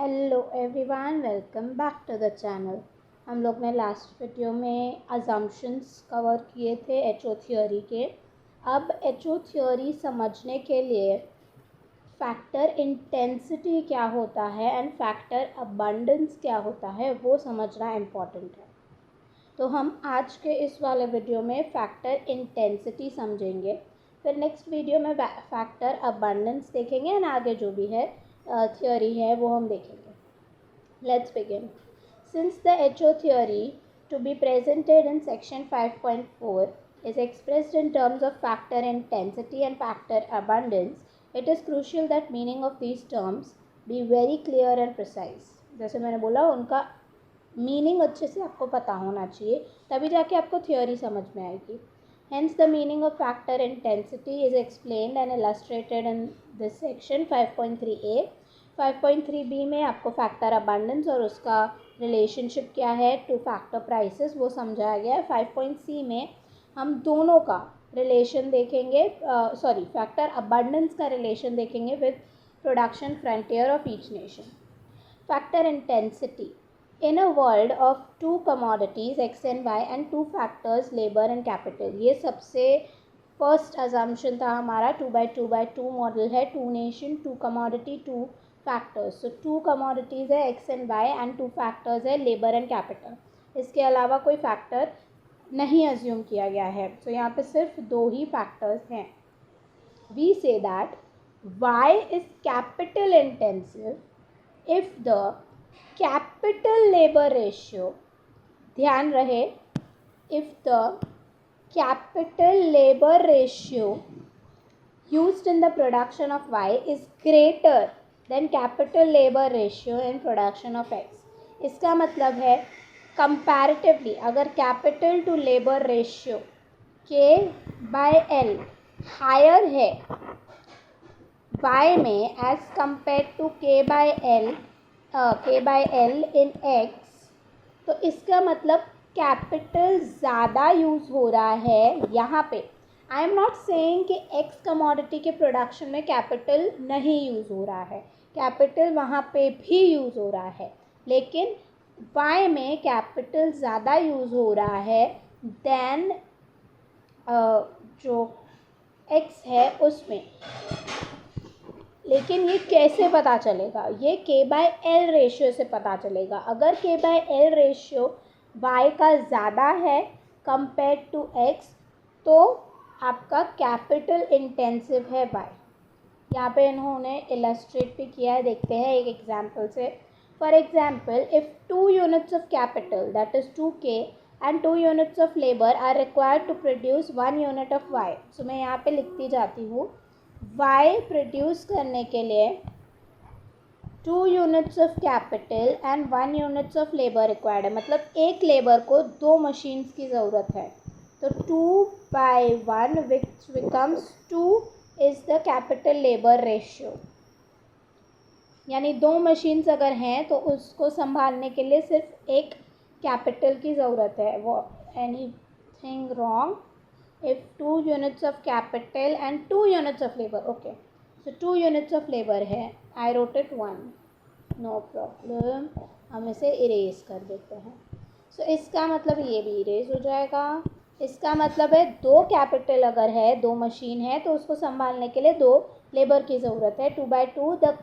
Hello everyone, welcome back to the channel. हम लोग ने लास्ट वीडियो में अजम्पशंस कवर किए थे एचओ थ्योरी के। अब एचओ थ्योरी समझने के लिए फैक्टर इंटेंसिटी क्या होता है एंड फैक्टर अबंडेंस क्या होता है वो समझना इम्पॉर्टेंट है। तो हम आज के इस वाले वीडियो में फैक्टर इंटेंसिटी समझेंगे, फिर नेक्स्ट वीडियो में फैक्टर अबंडेंस देखेंगे एंड आगे जो भी है थ्योरी है वो हम देखेंगे। Let's begin. Since the HO theory to be presented in section 5.4 is expressed in terms of factor intensity and factor abundance, it is crucial that meaning of these terms be very clear and precise। जैसे मैंने बोला, उनका meaning अच्छे से आपको पता होना चाहिए, तभी जाके आपको थ्योरी समझ में आएगी। Hence the meaning of factor intensity is explained and illustrated in this section 5.3a। 5.3b में आपको फैक्टर अबंडेंस और उसका रिलेशनशिप क्या है टू फैक्टर प्राइसेस वो समझाया गया है। 5.c में हम दोनों का रिलेशन देखेंगे, फैक्टर अबंडेंस का रिलेशन देखेंगे with production frontier of each nation. Factor intensity in a world of two commodities x and y and two factors labor and capital, ये सबसे फर्स्ट अजम्पशन था हमारा। 2x2x2 मॉडल है, two nation, two commodity, two factors. So two commodities है X and Y and two factors है labour and capital. इसके अलावा कोई फैक्टर नहीं अज्यूम किया गया है। सो यहाँ पे सिर्फ दो ही फैक्टर्स हैं। We say that Y is capital intensive if the capital labour ratio, ध्यान रहे, if the capital labour ratio used in the production of y is greater than capital labor ratio in production of x। इसका मतलब है comparatively अगर capital to labor ratio k/l higher है y में as compared to k/l in x, तो इसका मतलब capital ज़्यादा यूज़ हो रहा है यहाँ पे। आई एम नॉट सेइंग कि एक्स कमोडिटी के प्रोडक्शन में कैपिटल नहीं यूज़ हो रहा है, कैपिटल वहाँ पे भी यूज़ हो रहा है, लेकिन वाई में कैपिटल ज़्यादा यूज़ हो रहा है देन जो एक्स है उसमें। लेकिन ये कैसे पता चलेगा? ये k/l रेशियो से पता चलेगा। अगर k/l रेशियो y का ज़्यादा है कंपेयर टू x, तो आपका कैपिटल इंटेंसिव है y। यहाँ पे इन्होंने इलस्ट्रेट भी किया है, देखते हैं एक एग्जांपल से। For example, if 2 units of capital that is 2k and 2 units of labour are required to produce 1 unit of y। सो मैं यहाँ पे लिखती जाती हूँ, y प्रोड्यूस करने के लिए 2 units of capital and 1 units of labour required है। मतलब एक लेबर को 2 मशीन्स की ज़रूरत है। तो 2/1 which becomes 2 is the capital labour ratio. यानी 2 मशीन्स अगर हैं तो उसको संभालने के लिए सिर्फ एक कैपिटल की ज़रूरत है। वो anything wrong? if 2 units of capital and 2 units of labor, okay, so 2 units of labor है, I wrote it 1, no problem, हम इसे इरेज कर देते हैं। so इसका मतलब ये भी इरेज हो जाएगा। इसका मतलब है 2 कैपिटल अगर है, 2 मशीन है, तो उसको संभालने के लिए 2 लेबर की ज़रूरत है। 2/2 the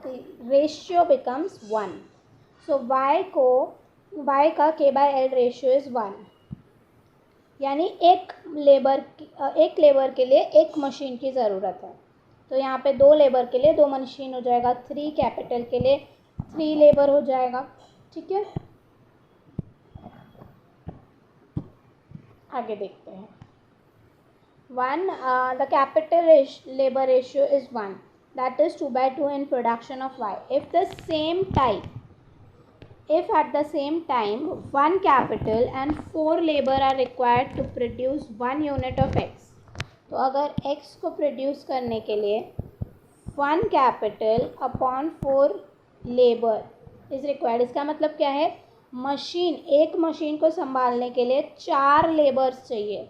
ratio becomes 1। So y का k/l रेशियो इज़ 1, यानी एक लेबर के लिए एक मशीन की ज़रूरत है। तो यहाँ पे 2 लेबर के लिए 2 मशीन हो जाएगा, 3 कैपिटल के लिए 3 लेबर हो जाएगा। ठीक है, आगे देखते हैं। 1 the capital labour ratio is 1, that is 2/2 in production of y। If at the same time 1 capital and 4 labor are required to produce 1 unit of x, तो अगर x को प्रोड्यूस करने के लिए 1 capital upon 4 labor is required, इसका मतलब क्या है? एक मशीन को संभालने के लिए 4 लेबर्स चाहिए।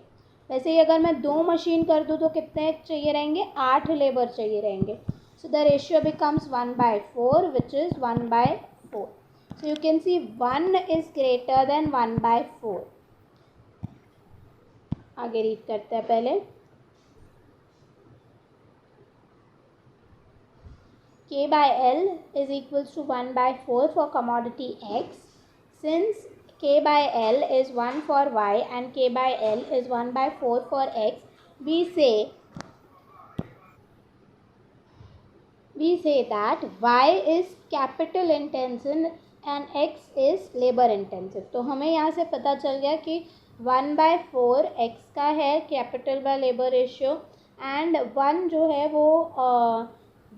वैसे ही अगर मैं 2 मशीन कर दूँ तो कितने चाहिए रहेंगे? 8 लेबर चाहिए रहेंगे। So the ratio becomes 1/4 which is 1/4। 4. So you can see 1 is greater than 1/4. आगे रीड करते हैं पहले. K by L is equals to 1/4 for commodity X. Since K by L is 1 for Y and K by L is 1/4 for X, we say that Y is capital intensive and X is labor intensive. तो हमें यहाँ से पता चल गया कि 1/4 X का है capital by labour ratio and 1 जो है वो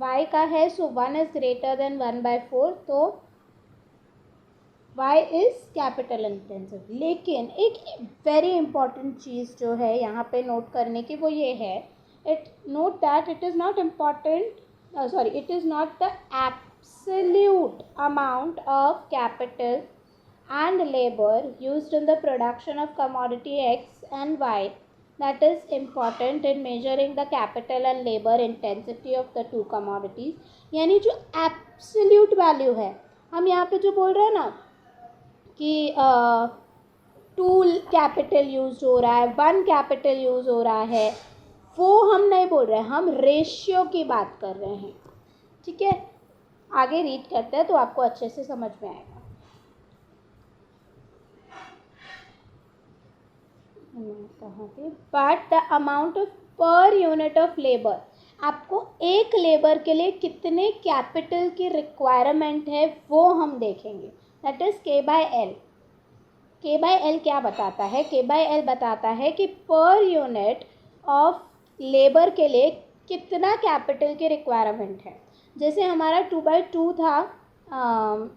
y का है. सो 1 इज ग्रेटर देन 1/4. तो y इज कैपिटल इंटेंसिव. लेकिन एक वेरी इंपॉर्टेंट चीज़ जो है यहाँ पे नोट करने की वो ये है, note that it is not it is not the absolute amount of capital and labor used in the production of commodity X and Y that is important in measuring the capital and labor intensity of the two commodities. यानी जो absolute value है, हम यहाँ पे जो बोल रहे हैं ना कि 2 कैपिटल यूज हो रहा है, 1 कैपिटल यूज हो रहा है, वो हम नहीं बोल रहे हैं, हम रेशियो की बात कर रहे हैं. ठीक है, आगे रीड करते हैं तो आपको अच्छे से समझ में आएगा. But the amount of per unit of labour, आपको एक लेबर के लिए कितने कैपिटल की रिक्वायरमेंट है वो हम देखेंगे. That is K by L. K by L क्या बताता है? K by L बताता है कि पर यूनिट ऑफ लेबर के लिए कितना कैपिटल की रिक्वायरमेंट है. जैसे हमारा 2/2 था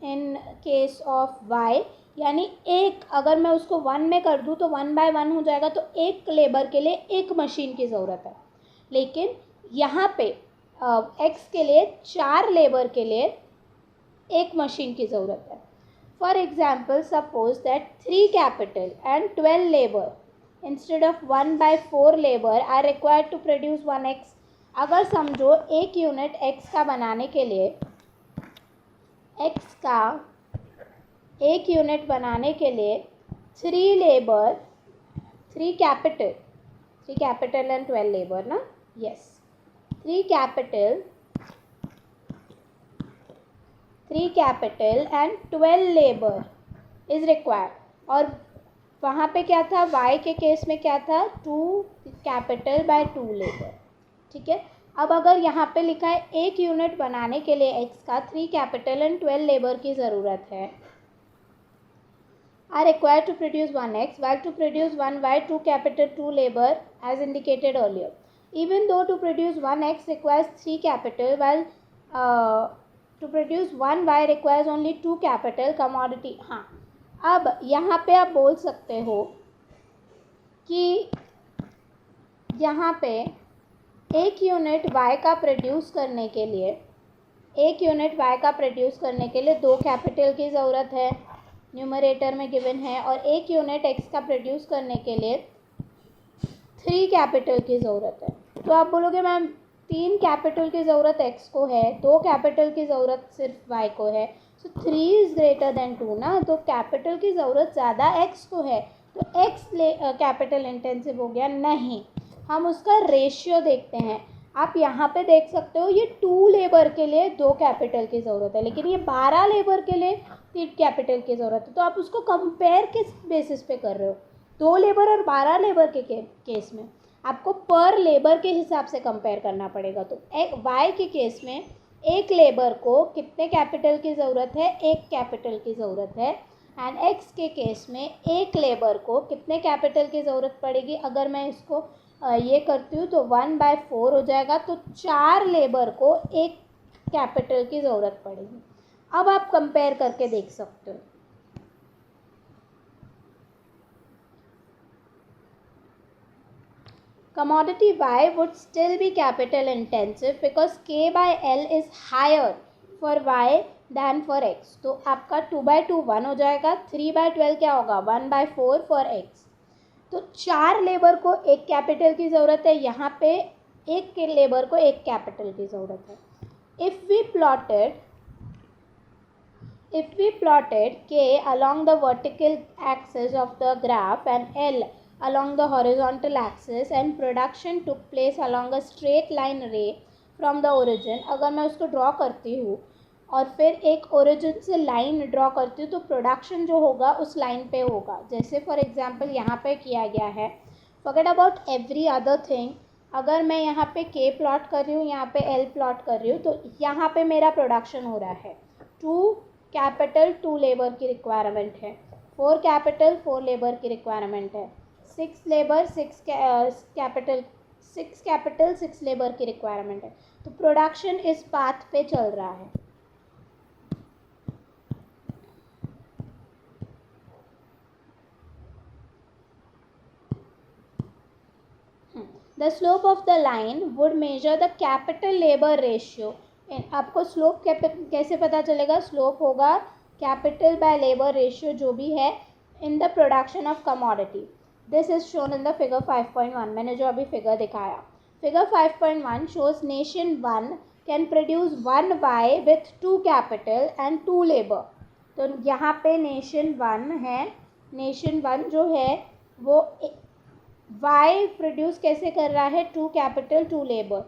इन केस ऑफ Y, यानी एक, अगर मैं उसको 1 में कर दूँ तो 1/1 हो जाएगा. तो एक लेबर के लिए एक मशीन की ज़रूरत है. लेकिन यहाँ पे X के लिए 4 लेबर के लिए एक मशीन की ज़रूरत है. For example suppose that 3 capital and 12 labour instead of 1/4 labour are required to produce 1X. अगर समझो एक यूनिट X का बनाने के लिए एक यूनिट बनाने के लिए 3 लेबर, 3 कैपिटल एंड 12 लेबर ना. Yes, 3 capital and 12 labour is required. और वहाँ पे क्या था, Y के केस में क्या था, 2 कैपिटल बाय 2 लेबर. ठीक है, अब अगर यहाँ पे लिखा है एक यूनिट बनाने के लिए X का 3 कैपिटल एंड 12 लेबर की ज़रूरत है, are required to produce 1X, while to produce 1Y 2 capital 2 labor as indicated earlier. Even though to produce 1X requires 3 capital, while to produce 1Y requires only 2 capital commodity. हाँ, अब यहाँ पे आप बोल सकते हो कि यहाँ पे एक यूनिट Y का प्रोड्यूस करने के लिए 2 कैपिटल की ज़रूरत है, न्यूमरेटर में गिवन है, और एक यूनिट X का प्रोड्यूस करने के लिए 3 कैपिटल की ज़रूरत है. तो आप बोलोगे मैम 3 कैपिटल की ज़रूरत X को है, 2 कैपिटल की ज़रूरत सिर्फ Y को है, सो 3 इज़ ग्रेटर देन 2 ना. तो कैपिटल की ज़रूरत ज़्यादा X को है, तो X कैपिटल इंटेंसिव हो गया. नहीं, हम उसका रेशियो देखते हैं. आप यहाँ पे देख सकते हो ये 2 लेबर के लिए 2 कैपिटल की ज़रूरत है, लेकिन ये 12 लेबर के लिए 3 कैपिटल की ज़रूरत है. तो आप उसको कंपेयर किस बेसिस पे कर रहे हो? 2 लेबर और 12 लेबर के केस में आपको पर लेबर के हिसाब से कंपेयर करना पड़ेगा. तो Y के केस में एक लेबर को कितने कैपिटल की ज़रूरत है? 1 कैपिटल की ज़रूरत है. एंड X के केस में एक लेबर को कितने कैपिटल की ज़रूरत पड़ेगी? अगर मैं इसको ये करती हूँ तो 1/4 हो जाएगा. तो 4 लेबर को 1 कैपिटल की ज़रूरत पड़ेगी. अब आप कंपेयर करके देख सकते हो. Commodity Y would still be capital intensive because K by L is higher for Y than for X. तो आपका 2/2 1 हो जाएगा, 3/12 क्या होगा, 1/4 for X. तो 4 लेबर को 1 कैपिटल की ज़रूरत है, यहाँ पे एक लेबर को 1 कैपिटल की ज़रूरत है. if we plotted K along the vertical axis of the graph and L along the horizontal axis and production took place along a straight line ray from the origin, अगर मैं उसको draw करती हूँ और फिर एक ओरिजिन से line draw करती हूँ तो प्रोडक्शन जो होगा उस लाइन पे होगा. जैसे फॉर एग्जांपल यहाँ पे किया गया है. Forget about every other thing. अगर मैं यहाँ पे K प्लॉट कर रही हूँ, यहाँ पे L प्लॉट कर रही हूँ, तो यहाँ पे मेरा प्रोडक्शन हो रहा है. 2 कैपिटल 2 लेबर की रिक्वायरमेंट है. 4 कैपिटल 4 लेबर की रिक्वायरमेंट है. 6 लेबर 6 कैपिटल 6 लेबर की रिक्वायरमेंट है. तो प्रोडक्शन इस पाथ पे चल रहा है. The slope of the line would measure the capital labor ratio. आपको स्लोप कैसे पता चलेगा? स्लोप होगा कैपिटल बाय लेबर रेशियो जो भी है in the production of commodity. This is shown in the figure 5.1. मैंने जो अभी फिगर दिखाया. Figure 5.1 shows nation 1 can produce 1 Y with 2 capital and 2 labour. तो यहाँ पे नेशन 1 है. नेशन 1 जो है वो वाई प्रोड्यूस कैसे कर रहा है? 2 कैपिटल 2 लेबर.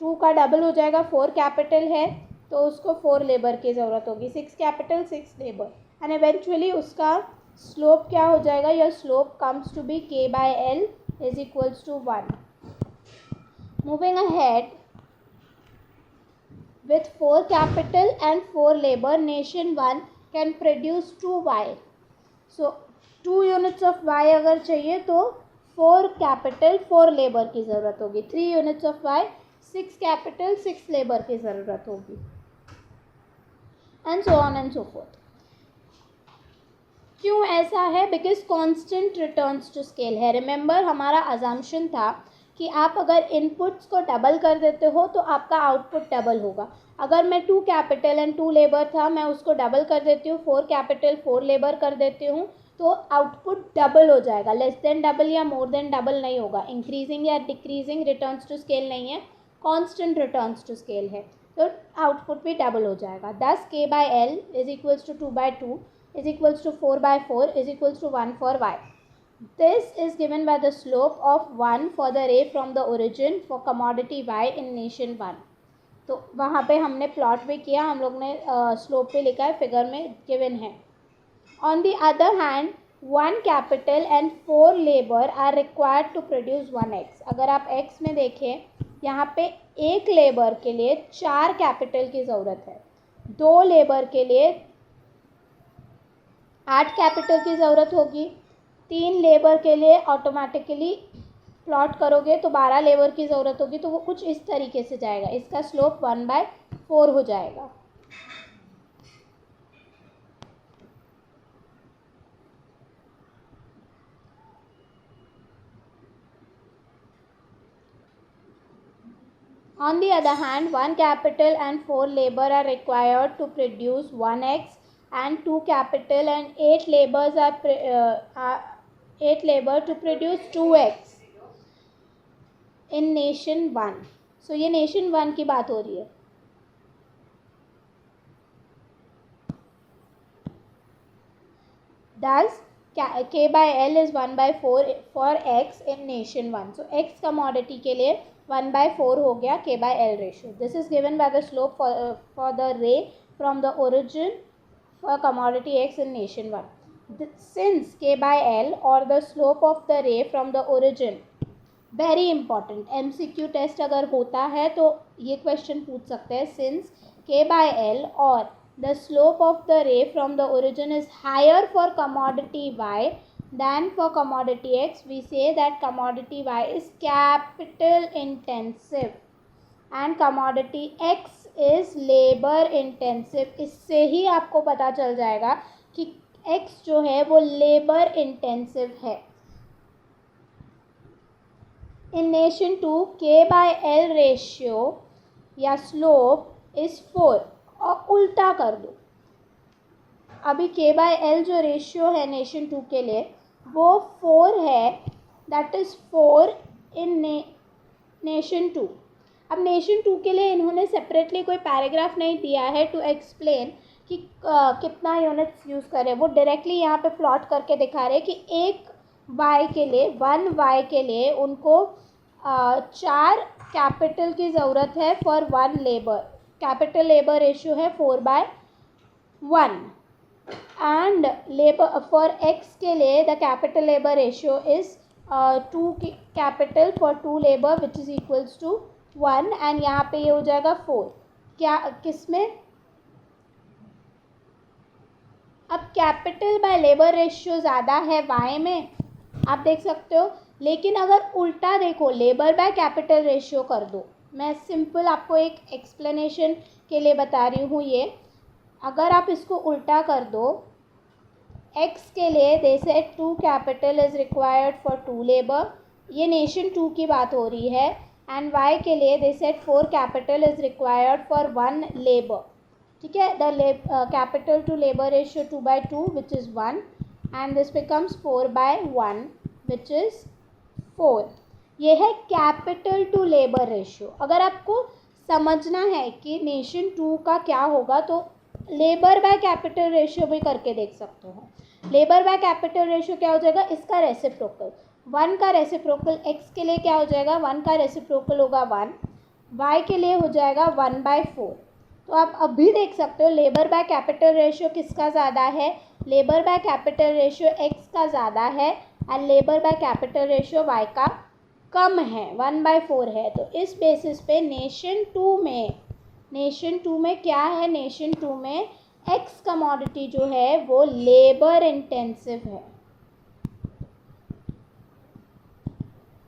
2 का डबल हो जाएगा. 4 कैपिटल है तो उसको 4 लेबर की ज़रूरत होगी. 6 कैपिटल 6 लेबर. एंड इवेंचुअली उसका स्लोप क्या हो जाएगा? Your slope comes to be K by L is equals to 1. Moving ahead with 4 capital and 4 labor, nation 1 can produce 2 Y. So 2 units of Y अगर चाहिए तो 4 कैपिटल 4 लेबर की ज़रूरत होगी. 3 units of Y 6 capital 6 labour की ज़रूरत होगी. And so on and so forth. क्यों ऐसा है? Because constant returns to scale है. रिमेंबर हमारा अजम्पशन था कि आप अगर इनपुट्स को डबल कर देते हो तो आपका आउटपुट डबल होगा. अगर मैं 2 कैपिटल एंड 2 लेबर था, मैं उसको डबल कर देती हूँ, 4 कैपिटल 4 लेबर कर देती हूँ, तो आउटपुट डबल हो जाएगा. लेस देन डबल या मोर देन डबल नहीं होगा. इंक्रीजिंग या डिक्रीजिंग रिटर्न्स टू स्केल नहीं है, कांस्टेंट रिटर्न्स टू स्केल है. तो आउटपुट भी डबल हो जाएगा. 10 K by L is equals to 2 by 2 is equals to 4 by 4 is equals to 1 for Y. This is given by the slope of 1 for the ray from the origin for commodity Y in nation 1. तो वहाँ पे हमने plot भी किया. हम लोग ने slope पे लिखा है, फिगर में गिवन है. On the other hand, 1 capital and 4 labor are required to produce 1 X. अगर आप X में देखें, यहाँ पे एक लेबर के लिए 4 कैपिटल की ज़रूरत है. 2 लेबर के लिए 8 कैपिटल की ज़रूरत होगी. 3 लेबर के लिए ऑटोमेटिकली प्लॉट करोगे तो 12 लेबर की ज़रूरत होगी. तो वो कुछ इस तरीके से जाएगा. इसका स्लोप 1/4 हो जाएगा. On the other hand, 1 capital and 4 labor are required to produce 1x and 2 capital and 8 labors are 8 labor to produce 2x in nation 1. So ये nation 1 की बात हो रही है. Thus K by L is 1/4 for X in nation 1. So X commodity के लिए 1/4 हो गया K by L ratio. This is given by the slope for the ray from the origin for commodity X in nation 1. Since K by L or the slope of the ray from the origin, very important, MCQ test अगर होता है तो ये question पूछ सकते हैं. Since K by L or the slope of the ray from the origin is higher for commodity Y than for commodity X, we say that commodity Y is capital intensive and commodity X is labor intensive. इससे ही आपको पता चल जाएगा कि X जो है वो labor intensive है. In nation 2, K by L ratio या slope is 4. और उल्टा कर दो. अभी K by L जो रेशियो है नेशन 2 के लिए वो 4 है. That is 4 in nation 2. अब नेशन 2 के लिए इन्होंने सेपरेटली कोई पैराग्राफ नहीं दिया है टू एक्सप्लेन कि कितना यूनिट्स यूज़ करें, वो डायरेक्टली यहाँ पे प्लॉट करके दिखा रहे हैं कि एक वाई के लिए, 1 वाई के लिए उनको 4 कैपिटल की ज़रूरत है for 1 labour. Capital labour ratio है 4/1 एंड लेबर फॉर एक्स के लिए the capital labour ratio is 2 capital for 2 labour which is equals to 1 and यहाँ पे ये हो जाएगा 4. क्या किस में? अब कैपिटल बाय लेबर रेशियो ज़्यादा है वाई में, आप देख सकते हो. लेकिन अगर उल्टा देखो, लेबर बाय कैपिटल रेशियो कर दो. मैं सिंपल आपको एक एक्सप्लेनेशन के लिए बता रही हूँ ये. अगर आप इसको उल्टा कर दो, एक्स के लिए दे से 2 capital is required for 2 labour, ये नेशन 2 की बात हो रही है. एंड वाई के लिए they set 4 capital is required for 1 labour. ठीक है, the capital to labour ratio 2/2 which is 1 and this becomes 4/1 which is 4. ये है कैपिटल टू लेबर रेशियो. अगर आपको समझना है कि नेशन 2 का क्या होगा तो लेबर बाय कैपिटल रेशियो भी करके देख सकते हो. लेबर बाय कैपिटल रेशियो क्या हो जाएगा? इसका रेसिप्रोकल 1 का रेसिप्रोकल एक्स के लिए क्या हो जाएगा? 1 का रेसिप्रोकल होगा 1, वाई के लिए हो जाएगा 1/4. तो आप अभी देख सकते हो लेबर बाय कैपिटल रेशियो किसका ज़्यादा है? Labour by capital ratio X का ज़्यादा है and labour by capital ratio Y का कम है, 1/4 है. तो इस बेसिस पे नेशन टू में क्या है? नेशन 2 में एक्स कमोडिटी जो है वो लेबर इंटेंसिव है,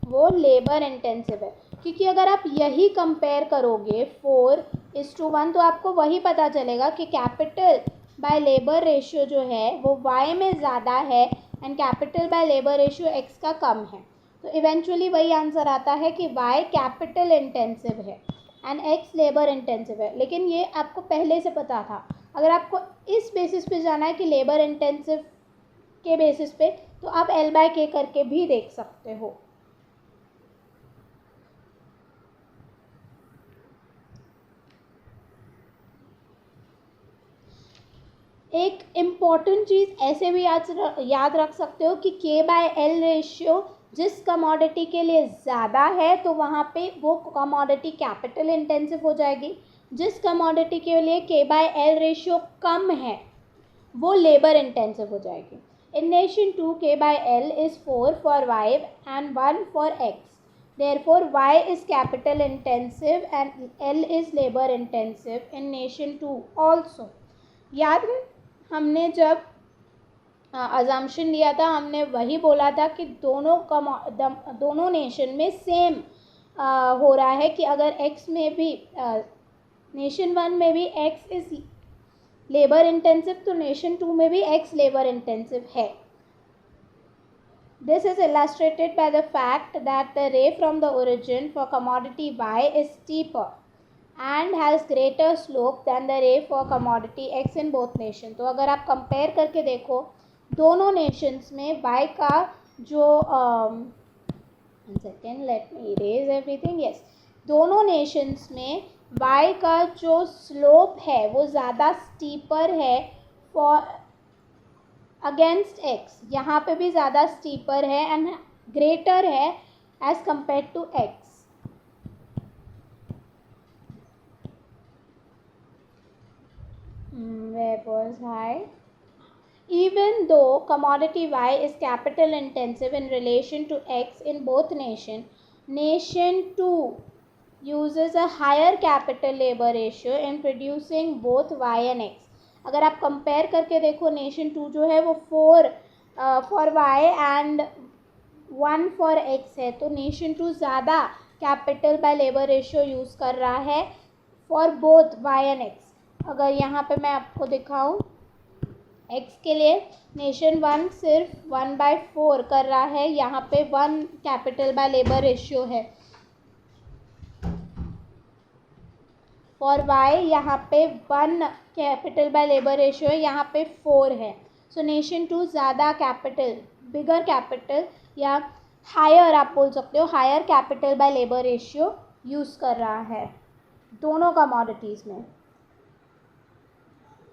वो लेबर इंटेंसिव है. क्योंकि अगर आप यही कंपेयर करोगे 4:1 तो आपको वही पता चलेगा कि कैपिटल बाय लेबर रेशियो जो है वो वाई में ज़्यादा है and capital by labour ratio X का कम है. तो इवेंचुअली वही आंसर आता है कि वाई कैपिटल इंटेंसिव है एंड एक्स लेबर इंटेंसिव है. लेकिन ये आपको पहले से पता था. अगर आपको इस बेसिस पे जाना है कि लेबर इंटेंसिव के बेसिस पे, तो आप L/K करके भी देख सकते हो. एक इम्पॉर्टेंट चीज़ ऐसे भी याद रख सकते हो कि K/L रेशियो जिस कमोडिटी के लिए ज़्यादा है तो वहाँ पे वो कमोडिटी कैपिटल इंटेंसिव हो जाएगी. जिस कमोडिटी के लिए K/L रेशियो कम है वो लेबर इंटेंसिव हो जाएगी. In nation 2 K/L is 4 for Y and 1 for X. Therefore, Y is capital intensive and L is labor intensive in nation 2 also. याद है हमने जब अजम्पशन लिया था, हमने वही बोला था कि दोनों नेशन में सेम हो रहा है कि अगर एक्स में भी नेशन 1 में भी एक्स इज लेबर इंटेंसिव तो नेशन 2 में भी एक्स लेबर इंटेंसिव है. This is illustrated by the fact that the ray from the origin for commodity Y is steeper and has greater slope than the ray for commodity X in both nations. तो अगर आप compare करके देखो दोनों Nations में Y का जो let me erase everything. Yes, दोनों नेशंस में Y का जो स्लोप है वो ज़्यादा स्टीपर है फॉर अगेंस्ट एक्स. यहाँ पे भी ज़्यादा स्टीपर है एंड ग्रेटर है as compare to X. Where was I? Even though commodity Y is capital intensive in relation to X in both nation 2 uses a higher capital labor ratio in producing both Y and X. अगर आप compare करके देखो nation 2 जो है वो 4 for Y and 1 for X है, तो nation 2 ज़्यादा capital by labour ratio use कर रहा है for both Y and X. अगर यहाँ पे मैं आपको दिखाऊँ एक्स के लिए नेशन 1 सिर्फ 1/4 कर रहा है, यहाँ पे 1 कैपिटल बाय लेबर रेशियो है. फॉर वाई यहाँ पे 1 कैपिटल बाय लेबर रेशियो है, यहाँ पे 4 है. सो नेशन 2 ज़्यादा कैपिटल, बिगर कैपिटल या हायर आप बोल सकते हो, higher capital by labour ratio use कर रहा है दोनों कमोडिटीज़ में.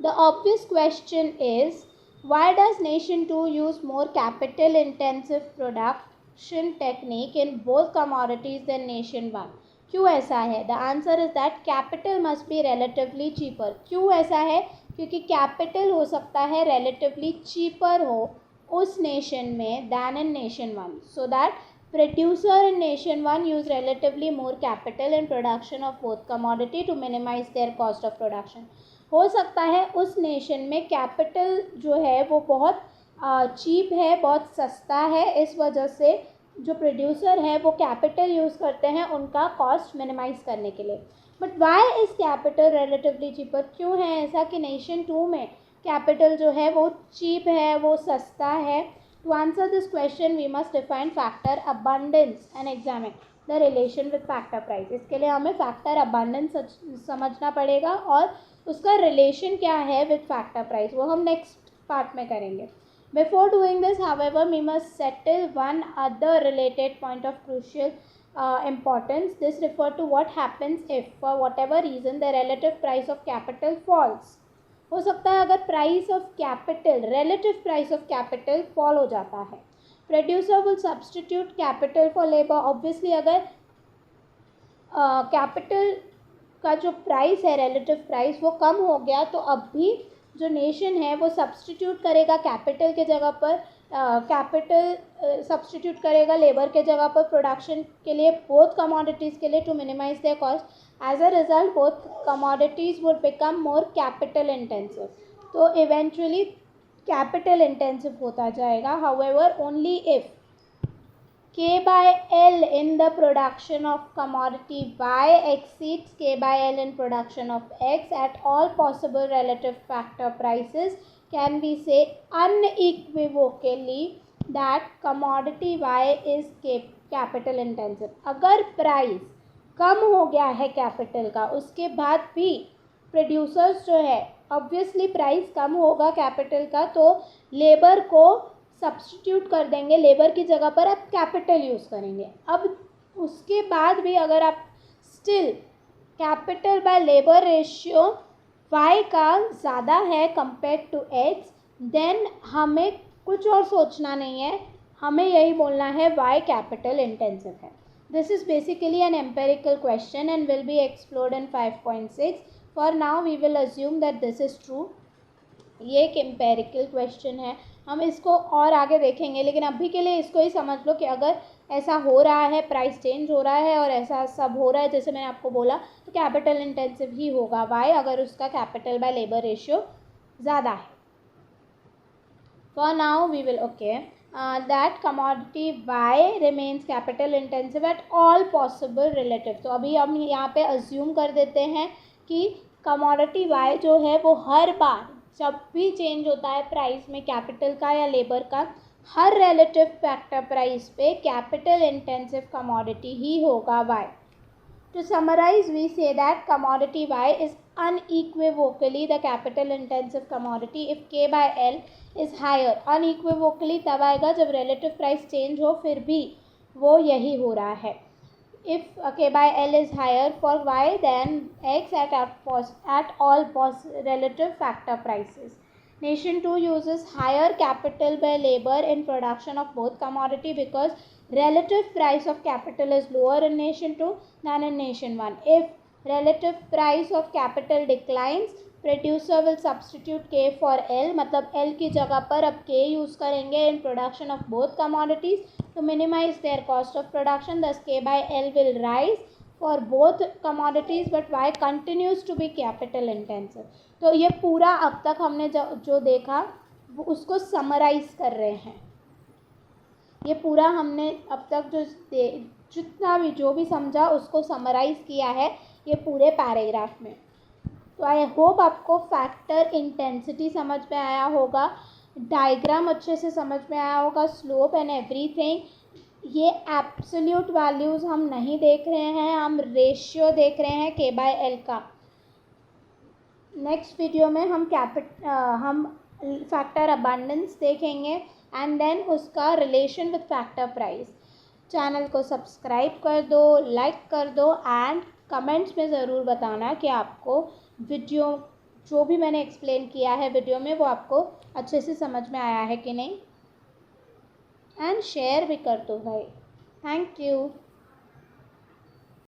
The obvious question is, why does Nation 2 use more capital intensive production technique in both commodities than Nation 1? क्यों ऐसा है? The answer is that capital must be relatively cheaper. क्यों ऐसा है? क्योंकि capital हो सकता है relatively cheaper हो उस nation में than in Nation 1. So that producer in Nation 1 use relatively more capital in production of both commodity to minimize their cost of production. हो सकता है उस नेशन में कैपिटल जो है वो बहुत चीप है, बहुत सस्ता है, इस वजह से जो प्रोड्यूसर है वो कैपिटल यूज़ करते हैं उनका कॉस्ट मिनिमाइज़ करने के लिए. But why is capital relatively cheaper? क्यों है ऐसा कि नेशन 2 में कैपिटल जो है वो चीप है, वो सस्ता है? To answer this question we must define factor abundance and examine the relation with factor price. इसके लिए हमें फैक्टर अबंडेंस समझना पड़ेगा और उसका रिलेशन क्या है विद फैक्टर प्राइस, वो हम नेक्स्ट पार्ट में करेंगे. Before doing this however we must settle one other related point of crucial importance. This refer to what happens if for whatever reason the relative price of capital falls. हो सकता है अगर price of capital, relative price of capital fall हो जाता है. Producer will substitute capital for labour. Obviously अगर capital का जो प्राइस है, रिलेटिव प्राइस, वो कम हो गया तो अब भी जो नेशन है वो सब्सटीट्यूट करेगा कैपिटल के जगह पर, कैपिटल सब्सटीट्यूट करेगा लेबर के जगह पर प्रोडक्शन के लिए, बोथ कमोडिटीज़ के लिए, to minimize their cost. As a result both commodities would become more capital intensive. तो इवेंचुअली कैपिटल इंटेंसिव होता जाएगा. However only if K by L in the production of commodity Y exceeds K by L in production of X at all possible relative factor prices, can we say unequivocally that commodity Y is capital intensive. अगर price कम हो गया है capital का, उसके बाद भी producers जो है, ऑब्वियसली प्राइस कम होगा कैपिटल का तो लेबर को सब्सटीट्यूट कर देंगे, लेबर की जगह पर आप कैपिटल यूज़ करेंगे. अब उसके बाद भी अगर आप still capital by labour ratio Y का ज़्यादा है कंपेयर टू एक्स, देन हमें कुछ और सोचना नहीं है, हमें यही बोलना है वाई कैपिटल इंटेंसिव है. This is basically an empirical question and will be explored in 5.6. For now we will assume that this is true. ये एक एम्पेरिकल क्वेश्चन है, हम इसको और आगे देखेंगे, लेकिन अभी के लिए इसको ही समझ लो कि अगर ऐसा हो रहा है, प्राइस चेंज हो रहा है और ऐसा सब हो रहा है जैसे मैंने आपको बोला, तो कैपिटल इंटेंसिव ही होगा वाई, अगर उसका कैपिटल बाय लेबर रेशियो ज़्यादा है. For now we will okay that commodity Y remains capital intensive at all possible relative. तो अभी हम यहाँ पे अज्यूम कर देते हैं कि कमोडिटी वाई जो है वो हर बार जब भी चेंज होता है प्राइस में कैपिटल का या लेबर का, हर रिलेटिव फैक्टर प्राइस पे कैपिटल इंटेंसिव कमोडिटी ही होगा Y. To summarise we say that commodity Y is unequivocally the capital intensive commodity if K by L is higher. Unequivocally तब आएगा जब रिलेटिव प्राइस चेंज हो, फिर भी वो यही हो रहा है. If K by L is higher for Y than X at all relative factor prices. Nation 2 uses higher capital by labor in production of both commodity because relative price of capital is lower in Nation 2 than in Nation 1. If relative price of capital declines, producer will substitute K for L, मतलब L की जगह पर अब K use करेंगे in production of both commodities to minimize their cost of production. Thus K by L will rise for both commodities but Y continues to be capital intensive. तो ये पूरा अब तक हमने जो देखा वो उसको समराइज कर रहे हैं. ये पूरा हमने अब तक जितना भी जो भी समझा उसको समराइज किया है ये पूरे पैराग्राफ में. तो आई होप आपको फैक्टर इंटेंसिटी समझ में आया होगा, डायग्राम अच्छे से समझ में आया होगा, स्लोप एंड एवरीथिंग. ये एब्सोल्यूट वैल्यूज़ हम नहीं देख रहे हैं, हम रेशियो देख रहे हैं के बाय एल का. नेक्स्ट वीडियो में हम फैक्टर अबंडेंस देखेंगे एंड देन उसका relation with factor price. Channel को सब्सक्राइब कर दो, लाइक कर दो एंड कमेंट्स में ज़रूर बताना कि आपको वीडियो जो भी मैंने एक्सप्लेन किया है वीडियो में वो आपको अच्छे से समझ में आया है कि नहीं, एंड शेयर भी कर दो भाई। Thank you.